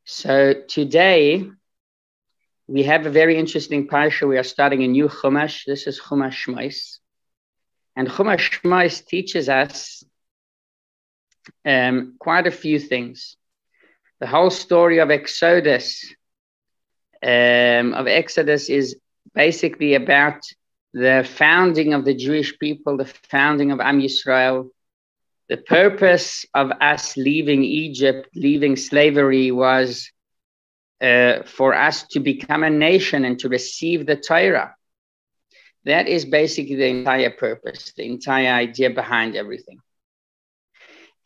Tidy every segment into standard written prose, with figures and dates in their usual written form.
So today we have a very interesting parsha. We are starting a new Chumash. This is Chumash Shemot. And Chumash Shemot teaches us quite a few things. The whole story of Exodus is basically about the founding of the Jewish people, the founding of Am Yisrael. The purpose of us leaving Egypt, leaving slavery, was for us to become a nation and to receive the Torah. That is basically the entire purpose, the entire idea behind everything.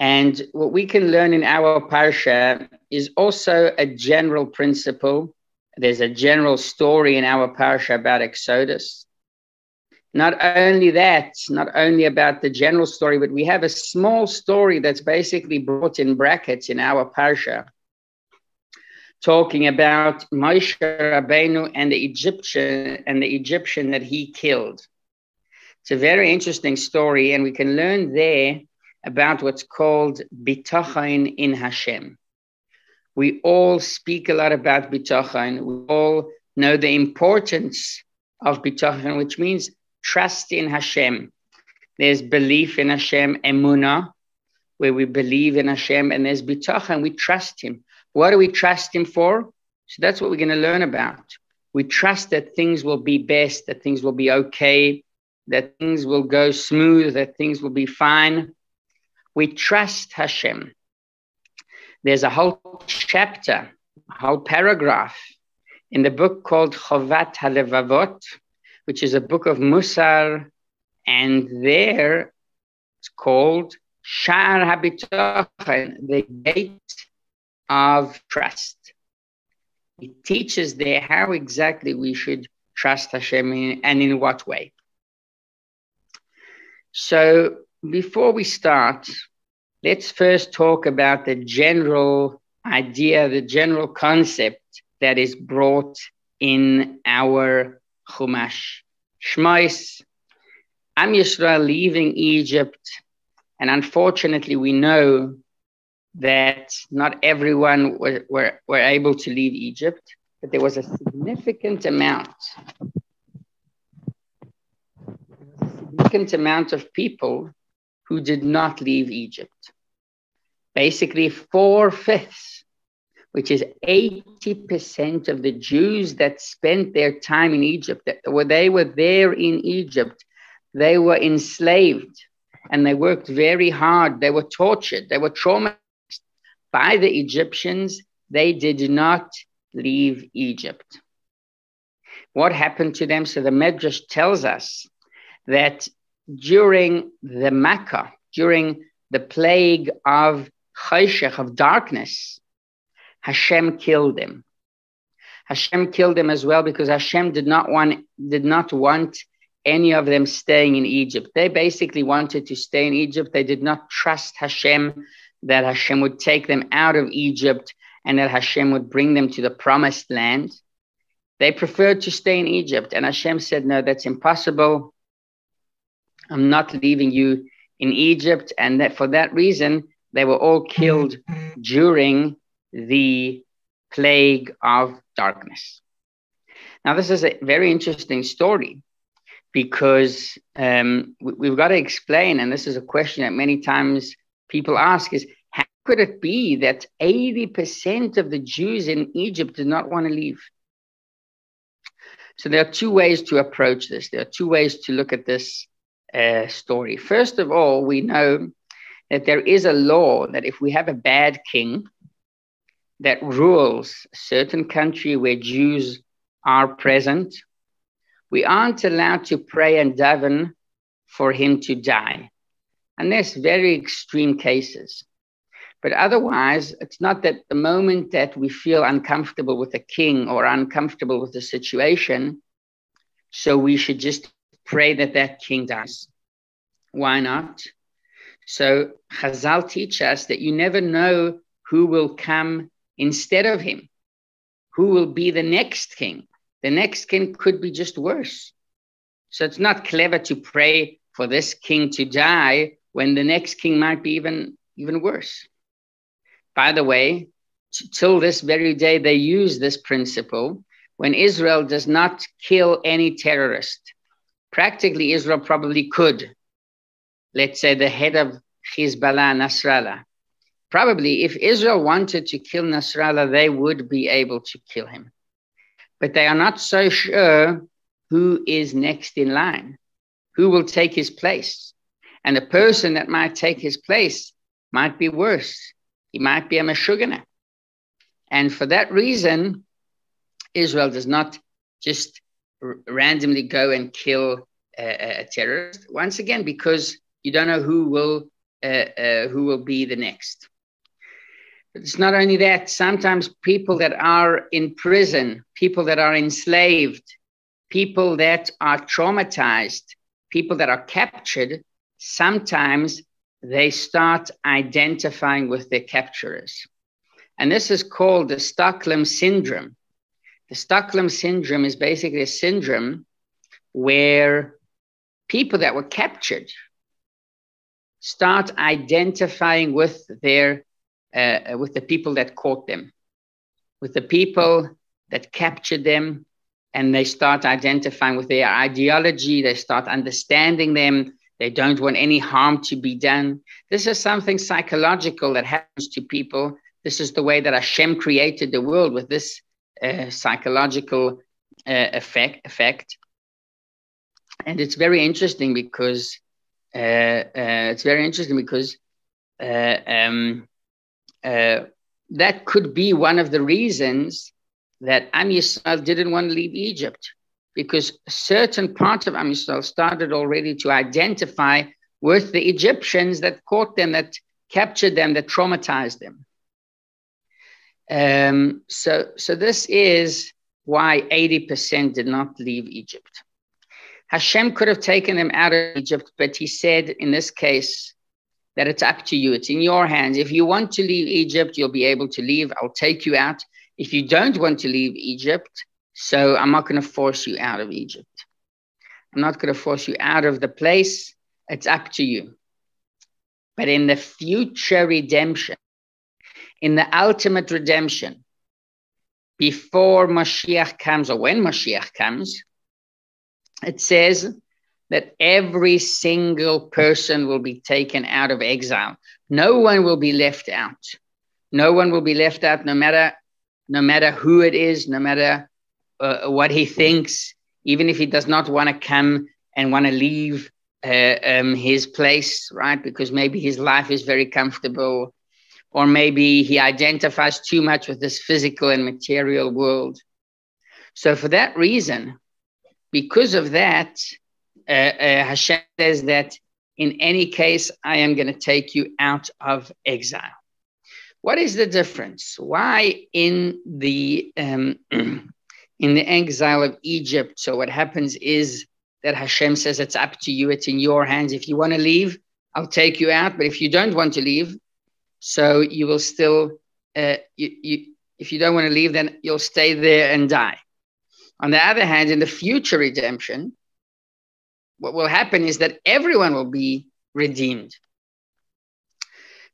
And what we can learn in our parsha is also a general principle. There's a general story in our parsha about Exodus. Not only that, not only about the general story, but we have a small story that's basically brought in brackets in our parsha, talking about Moshe Rabbeinu and the Egyptian that he killed. It's a very interesting story, and we can learn there about what's called bitachon in Hashem. We all speak a lot about bitachon. We all know the importance of bitachon, which means trust in Hashem. There's belief in Hashem, emunah, where we believe in Hashem, and there's bitachon, we trust Him. What do we trust Him for? So that's what we're going to learn about. We trust that things will be best, that things will be okay, that things will go smooth, that things will be fine. We trust Hashem. There's a whole chapter, a whole paragraph in the book called Chavat HaLevavot, which is a book of Musar, and there it's called Sha'ar HaBitachon, the gate of trust. It teaches there how exactly we should trust Hashem and in what way. So before we start, let's first talk about the general idea, the general concept that is brought in our Chumash Shemot. Am Yisrael leaving Egypt, and unfortunately we know that not everyone were able to leave Egypt, but there was a significant amount of people who did not leave Egypt. Basically 4/5, which is 80% of the Jews that spent their time in Egypt, they were there in Egypt, they were enslaved, and they worked very hard. They were tortured, they were traumatized by the Egyptians. They did not leave Egypt. What happened to them? So the Medrash tells us that during the Makkah, during the plague of Choshech, of darkness, Hashem killed them. Hashem killed them as well because Hashem did not want any of them staying in Egypt. They basically wanted to stay in Egypt. They did not trust Hashem, that Hashem would take them out of Egypt and that Hashem would bring them to the promised land. They preferred to stay in Egypt. And Hashem said, no, that's impossible. I'm not leaving you in Egypt. And that for that reason, they were all killed during the plague of darkness. Now, this is a very interesting story because we've got to explain, and this is a question that many times people ask, is how could it be that 80% of the Jews in Egypt did not want to leave? So there are two ways to approach this. There are two ways to look at this story. First of all, we know that there is a law that if we have a bad king that rules a certain country where Jews are present, we aren't allowed to pray and daven for him to die, unless very extreme cases. But otherwise, it's not that the moment that we feel uncomfortable with the king or uncomfortable with the situation, so we should just pray that that king dies. Why not? So Chazal teach us that you never know who will come instead of him, who will be the next king. The next king could be just worse. So it's not clever to pray for this king to die when the next king might be even worse. By the way, till this very day, they use this principle. When Israel does not kill any terrorist, practically Israel probably could, let's say the head of Hezbollah, Nasrallah, probably if Israel wanted to kill Nasrallah, they would be able to kill him. But they are not so sure who is next in line, who will take his place. And the person that might take his place might be worse. He might be a Meshugana. And for that reason, Israel does not just randomly go and kill a terrorist. Once again, because you don't know who will be the next. But it's not only that. Sometimes people that are in prison, people that are enslaved, people that are traumatized, people that are captured, sometimes they start identifying with their capturers. And this is called the Stockholm Syndrome. The Stockholm Syndrome is basically a syndrome where people that were captured start identifying with their with the people that caught them, with the people that captured them, and they start identifying with their ideology. They start understanding them. They don't want any harm to be done. This is something psychological that happens to people. This is the way that Hashem created the world, with this psychological effect. And it's very interesting because that could be one of the reasons that Am Yisrael didn't want to leave Egypt, because a certain part of Am Yisrael started already to identify with the Egyptians that caught them, that captured them, that traumatized them. So this is why 80% did not leave Egypt. Hashem could have taken them out of Egypt, but he said in this case that it's up to you. It's in your hands. If you want to leave Egypt, you'll be able to leave. I'll take you out. If you don't want to leave Egypt, so I'm not going to force you out of Egypt. I'm not going to force you out of the place. It's up to you. But in the future redemption, in the ultimate redemption, before Mashiach comes, or when Mashiach comes, it says that every single person will be taken out of exile. No one will be left out. No one will be left out, no matter who it is, no matter what he thinks, even if he does not want to come and want to leave his place, right? Because maybe his life is very comfortable, or maybe he identifies too much with this physical and material world. So for that reason, because of that, Hashem says that in any case, I am going to take you out of exile. What is the difference? Why in the exile of Egypt? So what happens is that Hashem says it's up to you. It's in your hands. If you want to leave, I'll take you out. But if you don't want to leave, so you will still, if you don't want to leave, then you'll stay there and die. On the other hand, in the future redemption, what will happen is that everyone will be redeemed.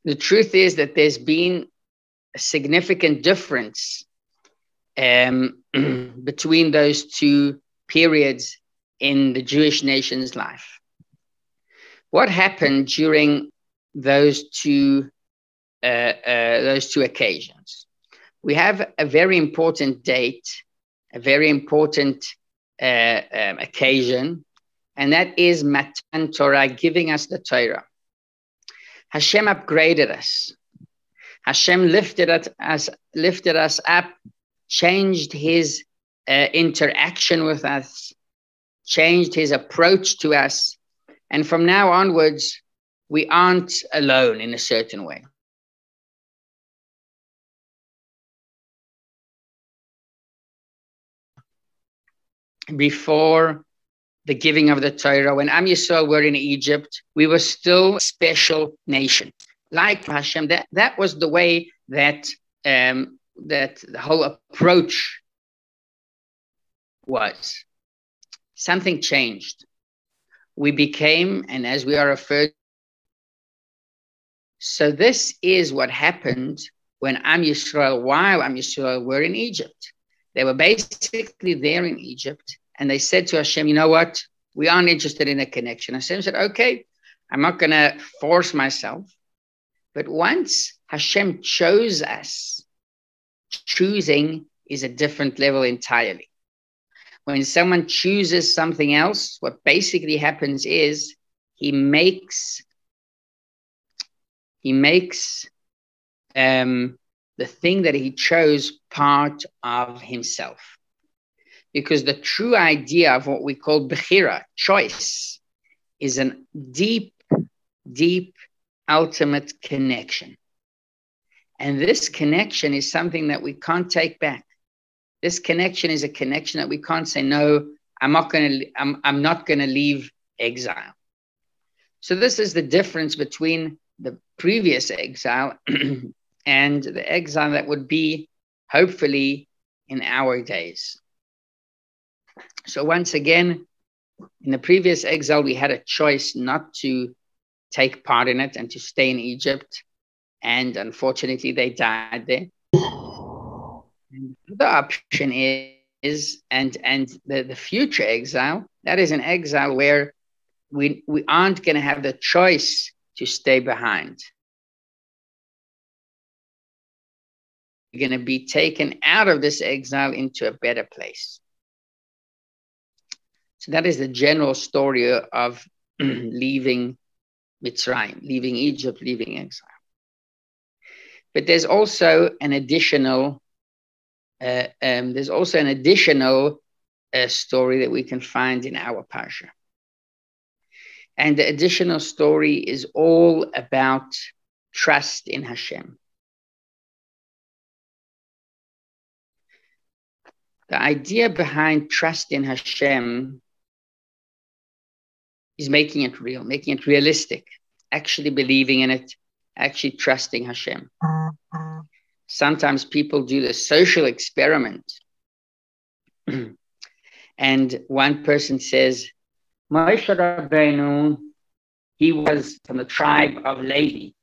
The truth is that there's been a significant difference between those two periods in the Jewish nation's life. What happened during those two occasions? We have a very important date, a very important occasion, and that is Matan Torah, giving us the Torah. Hashem upgraded us. Hashem lifted us up, changed his interaction with us, changed his approach to us. And from now onwards, we aren't alone in a certain way. Before the giving of the Torah, when Am Yisrael were in Egypt, we were still a special nation. Like Hashem, that was the way that that the whole approach was. Something changed. We became, and as we are referred, so this is what happened when Am Yisrael, while Am Yisrael were in Egypt. They were basically there in Egypt, and they said to Hashem, you know what? We aren't interested in a connection. Hashem said, okay, I'm not going to force myself. But once Hashem chose us, choosing is a different level entirely. When someone chooses something else, what basically happens is he makes the thing that he chose part of himself. Because the true idea of what we call bechira, choice, is a deep, deep, ultimate connection. And this connection is something that we can't take back. This connection is a connection that we can't say, no, I'm not going to leave exile. So this is the difference between the previous exile and the exile that would be, hopefully, in our days. So once again, in the previous exile, we had a choice not to take part in it and to stay in Egypt. And unfortunately, they died there. And the option is, and the future exile, that is an exile where we aren't going to have the choice to stay behind. We're going to be taken out of this exile into a better place. So that is the general story of leaving Mitzrayim, leaving Egypt, leaving exile. But there's also an additional story that we can find in our Parsha. And the additional story is all about trust in Hashem. The idea behind trust in Hashem is making it real, making it realistic, actually believing in it, actually trusting Hashem. Sometimes people do the social experiment. And one person says, Moshe Rabbeinu, he was from the tribe of Levi.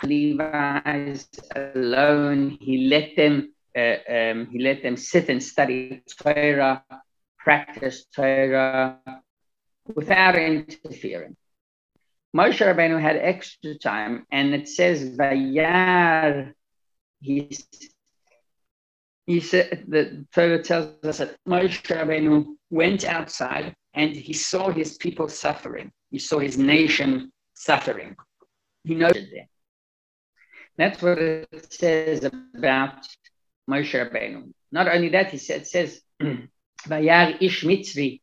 Levi's alone. He let them sit and study Torah, practice Torah without interfering. Moshe Rabbeinu had extra time, and it says, Vayar, he said, the Torah tells us that Moshe Rabbeinu went outside and he saw his people suffering. He saw his nation suffering. He noted there. That's what it says about Moshe Rabbeinu. Not only that, it says, Vayar ish Mitzri,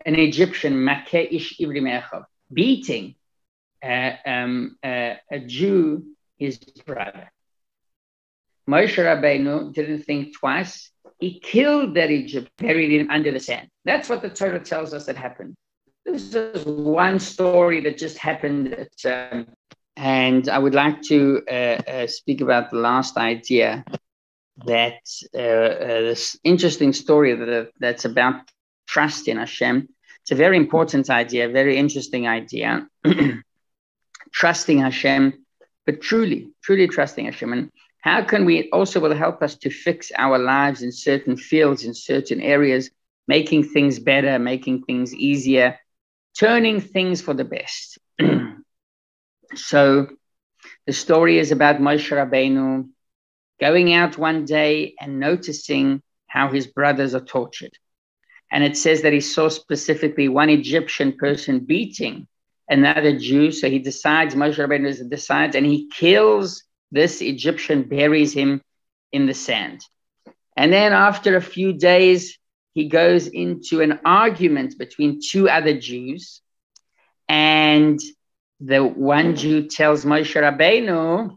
an Egyptian, Makeh ish Ivri me'achav, beating a Jew, his brother. Moshe Rabbeinu didn't think twice. He killed that Egypt, buried him under the sand. That's what the Torah tells us that happened. This is one story that just happened. And I would like to speak about the last idea, that this interesting story that's about trust in Hashem. It's a very important idea, very interesting idea. Trusting Hashem, but truly trusting Hashem. And how can we also will help us to fix our lives in certain fields, in certain areas, making things better, making things easier, turning things for the best. So the story is about Moshe Rabbeinu going out one day and noticing how his brothers are tortured. And it says that he saw specifically one Egyptian person beating another Jew. So he decides, Moshe Rabbeinu decides, and he kills this Egyptian, buries him in the sand. And then after a few days, he goes into an argument between two other Jews. And the one Jew tells Moshe Rabbeinu,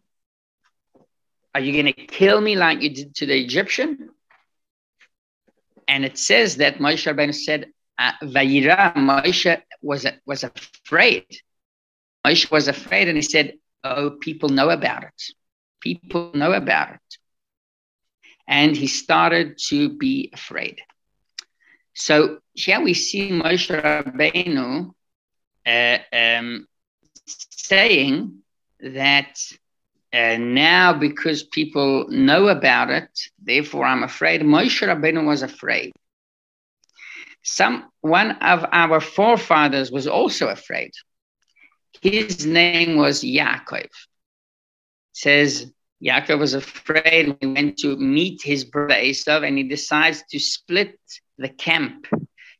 are you going to kill me like you did to the Egyptian? And it says that Moshe Rabbeinu said, Vayira, Moshe was afraid. Moshe was afraid, and he said, oh, people know about it. People know about it. And he started to be afraid. So here we see Moshe Rabbeinu saying that And now, because people know about it, therefore I'm afraid. Moshe Rabbeinu was afraid. One of our forefathers was also afraid. His name was Yaakov. It says Yaakov was afraid when he went to meet his brother Esau, and he decides to split the camp.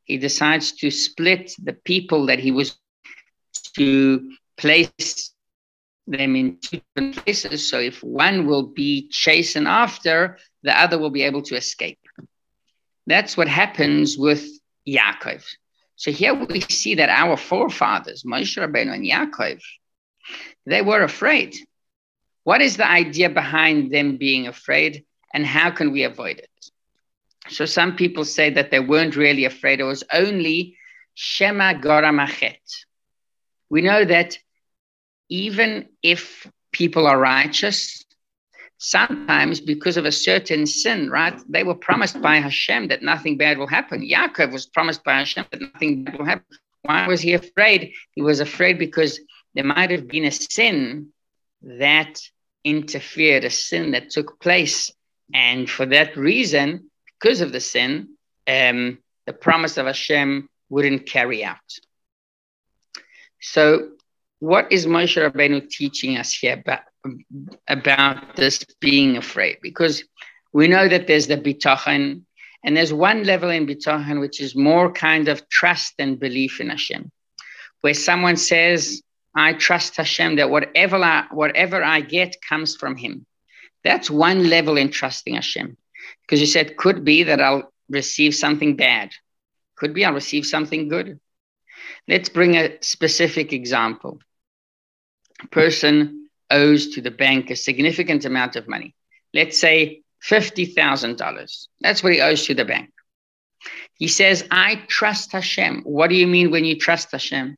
He decides to split the people that he was to place them in two different places. So if one will be chastened after, the other will be able to escape. That's what happens with Yaakov. So here we see that our forefathers, Moshe Rabbeinu and Yaakov, they were afraid. What is the idea behind them being afraid, and how can we avoid it? So some people say that they weren't really afraid. It was only Shema Goram Achet. We know that even if people are righteous, sometimes because of a certain sin, right, they were promised by Hashem that nothing bad will happen. Yaakov was promised by Hashem that nothing bad will happen. Why was he afraid? He was afraid because there might have been a sin that interfered, a sin that took place. And for that reason, because of the sin, the promise of Hashem wouldn't carry out. So what is Moshe Rabbeinu teaching us here about this being afraid? Because we know that there's the bitachon, and there's one level in bitachon which is more kind of trust and belief in Hashem, where someone says, I trust Hashem that whatever I get comes from him. That's one level in trusting Hashem. Because you said, could be that I'll receive something bad. Could be I'll receive something good. Let's bring a specific example. A person owes to the bank a significant amount of money. Let's say $50,000. That's what he owes to the bank. He says, I trust Hashem. What do you mean when you trust Hashem?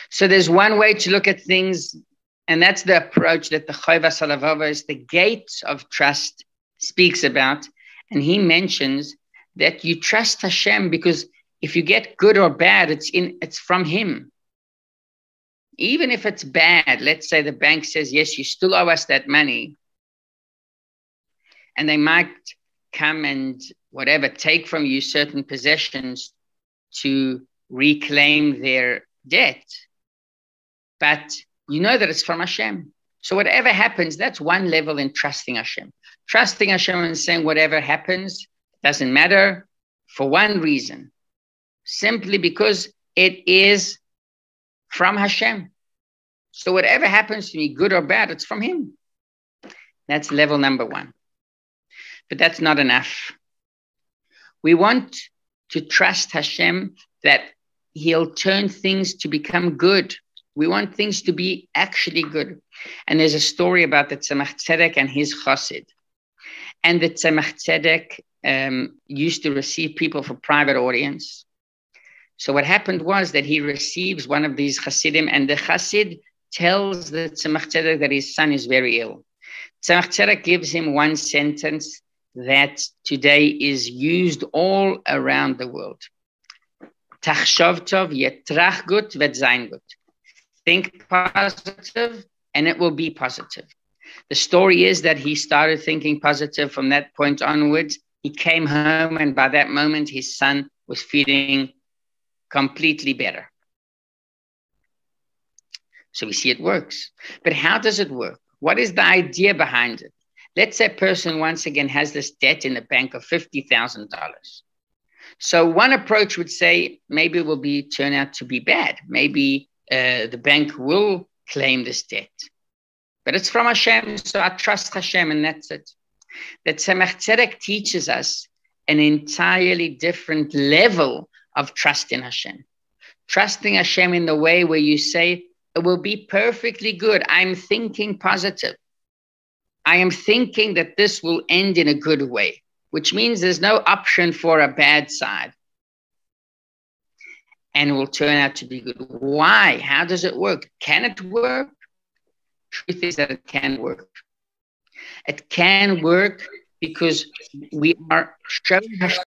So there's one way to look at things, and that's the approach that the Chovas HaLevavos, the gate of trust, speaks about. And he mentions that you trust Hashem because if you get good or bad, it's from him. Even if it's bad, let's say the bank says, yes, you still owe us that money. And they might come and take from you certain possessions to reclaim their debt. But you know that it's from Hashem. So whatever happens, that's one level in trusting Hashem. Trusting Hashem and saying whatever happens doesn't matter for one reason. Simply because it is from Hashem. So whatever happens to me, good or bad, it's from him. That's level number one. But that's not enough. We want to trust Hashem that he'll turn things to become good. We want things to be actually good. And there's a story about the Tzemach Tzedek and his chassid. And the Tzemach Tzedek used to receive people for private audience. So what happened was that he receives one of these chassidim, and the chassid tells the Tzemach Tzedek that his son is very ill. Tzemach Tzedek gives him one sentence that today is used all around the world. Tachshov tov yetrach gut v'zayin gut. Think positive and it will be positive. The story is that he started thinking positive from that point onwards. He came home, and by that moment, his son was feeling completely better. So we see it works. But how does it work? What is the idea behind it? Let's say a person once again has this debt in the bank of $50,000. So one approach would say maybe it will turn out to be bad. Maybe the bank will claim this debt. But it's from Hashem, so I trust Hashem, and that's it. That Tzemach Tzedek teaches us an entirely different level of trust in Hashem. Trusting Hashem in the way where you say, it will be perfectly good. I'm thinking positive. I am thinking that this will end in a good way, which means there's no option for a bad side. And it will turn out to be good. Why? How does it work? Can it work? Truth is that it can work. It can work because we are showing Hashem,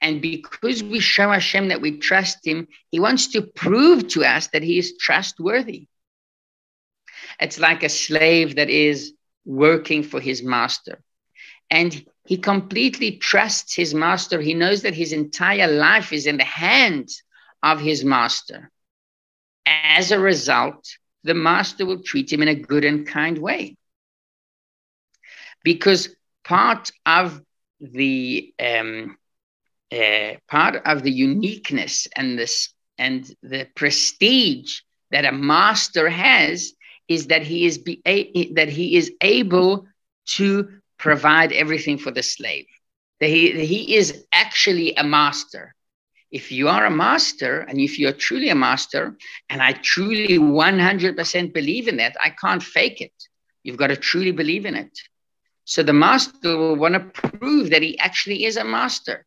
and because we show Hashem that we trust him, he wants to prove to us that he is trustworthy. It's like a slave that is working for his master. And he completely trusts his master. He knows that his entire life is in the hands of his master. As a result, the master will treat him in a good and kind way. Because part of the uniqueness and the prestige that a master has is that he is able to provide everything for the slave. That he is actually a master. If you are a master, and if you're truly a master, and I truly 100% believe in that, I can't fake it. You've got to truly believe in it. So the master will want to prove that he actually is a master.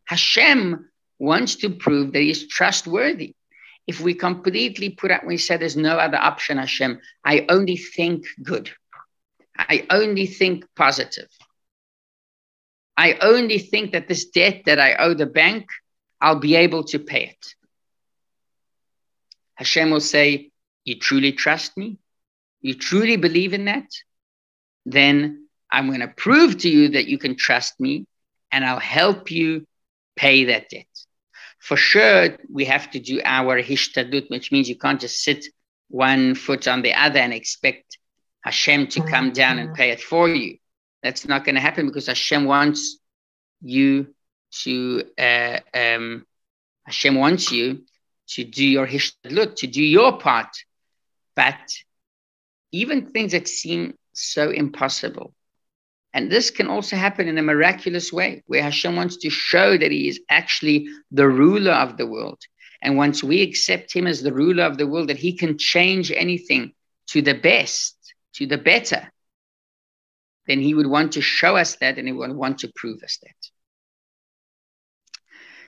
Hashem wants to prove that he's trustworthy. If we completely put out, we say there's no other option, Hashem, I only think good. I only think positive. I only think that this debt that I owe the bank, I'll be able to pay it. Hashem will say, you truly trust me? You truly believe in that? Then I'm going to prove to you that you can trust me, and I'll help you pay that debt. For sure, we have to do our hishtadlut, which means you can't just sit one foot on the other and expect Hashem to come down and pay it for you. That's not going to happen, because Hashem wants you to Hashem wants you to do your hishtadlut, to do your part. But even things that seem so impossible, and this can also happen in a miraculous way, where Hashem wants to show that he is actually the ruler of the world. And once we accept him as the ruler of the world, that he can change anything to the best, to the better, then he would want to show us that, and he would want to prove us that.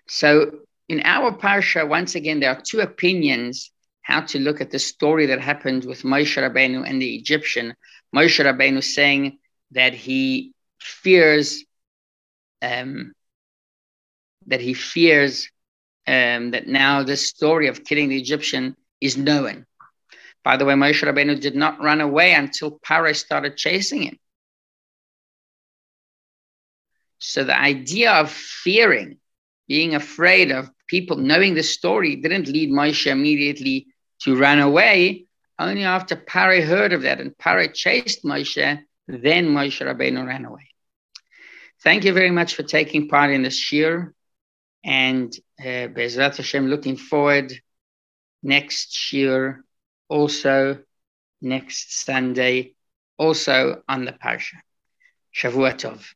So in our parsha, once again, there are two opinions how to look at the story that happened with Moshe Rabbeinu and the Egyptian. Moshe Rabbeinu saying that he fears that now the story of killing the Egyptian is known. By the way, Moshe Rabbeinu did not run away until Paro started chasing him. So the idea of fearing, being afraid of people knowing the story, didn't lead Moshe immediately to run away. Only after Paro heard of that and Paro chased Moshe, then Moshe Rabbeinu ran away. Thank you very much for taking part in this shiur. And Be'ezrat Hashem, looking forward next shiur, also next Sunday, also on the Parsha. Shavua Tov.